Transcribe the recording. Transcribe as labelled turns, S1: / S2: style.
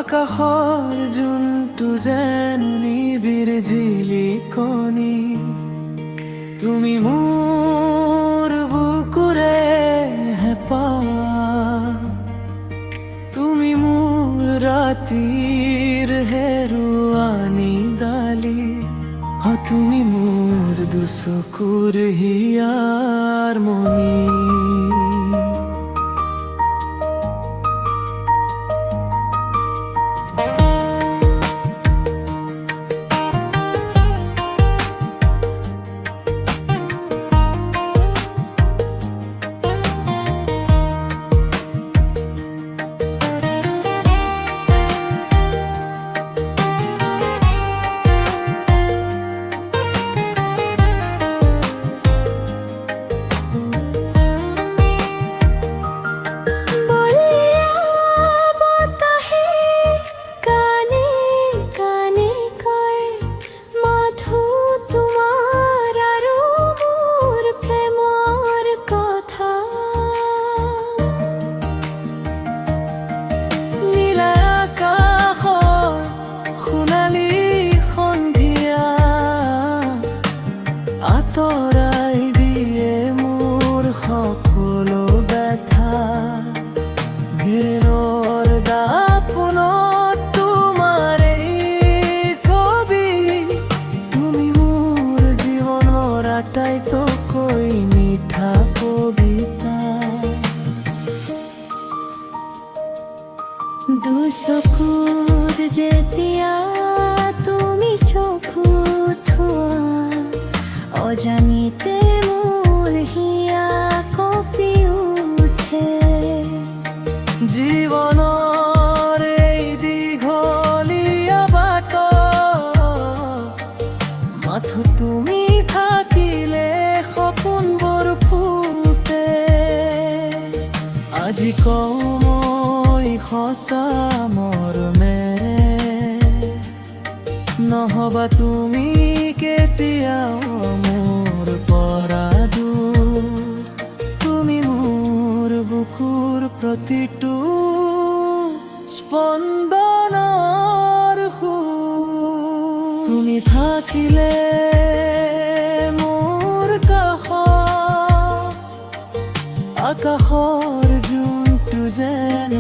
S1: আকাশৰ জোনটো যেন নিবিড় জিলিকনি তুমি মোৰ বুকুৰে হেঁপাহ তুমি মোৰ ৰাতিৰ হেৰুৱানি ডালি তুমি মোৰ দুচকুৰ হিয়াৰ মণি আতৰাই দিয়ে মোৰ সকলো ব্যথা ঘেৰৰ দাপোনত তোমাৰ এই ছবি তুমি মোৰ জীৱনৰ আটাইতকৈ মিঠা কবিতা
S2: দুচকুত যেতিয়া তুমি চকু থোৱা অজানিতে মোৰ হিয়া কঁপি উঠে
S1: জীৱনৰ এই দীঘলীয়া বাট মাথো তুমি থাকিলে সপোনবোৰ ফুটে আজি কওঁ মই সঁচা মৰমেৰে নহবা তুমি কেতিয়াও মোৰ পৰা দূৰ তুমি মোৰ বুকুৰ প্ৰতিটো স্পন্দনৰ সুৰ তুমি থাকিলে মোৰ কাষত আকাশৰ জোনটো যেন